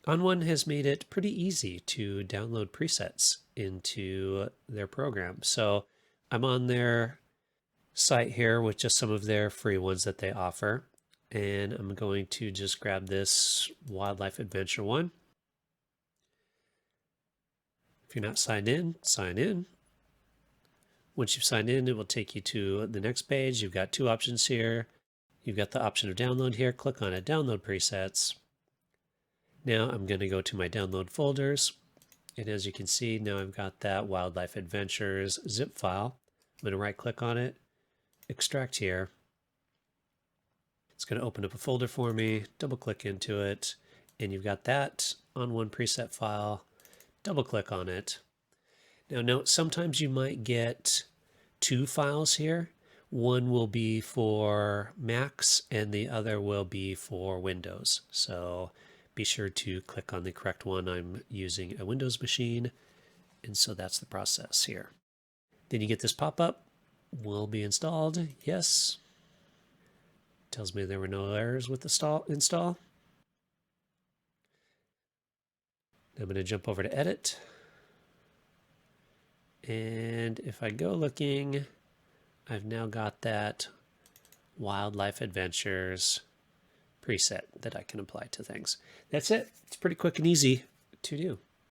ON1 has made it pretty easy to download presets into their program. So I'm on their site here with just some of their free ones that they offer. And I'm going to just grab this wildlife adventure one. If you're not signed in, sign in. Once you've signed in, it will take you to the next page. You've got two options here. You've got the option of download here. Click on it, download presets. Now I'm going to go to my download folders. And as you can see, now I've got that Wildlife Adventures zip file. I'm going to right click on it, extract here. It's going to open up a folder for me, double click into it, and you've got that ON1 preset file. Double click on it. Now note, sometimes you might get two files here. One will be for Macs and the other will be for Windows. So be sure to click on the correct one. I'm using a Windows machine, and so that's the process here. Then you get this pop-up, will be installed, yes. Tells me there were no errors with the install. I'm going to jump over to edit. And if I go looking, I've now got that Wildlife Adventures preset that I can apply to things. That's it. It's pretty quick and easy to do.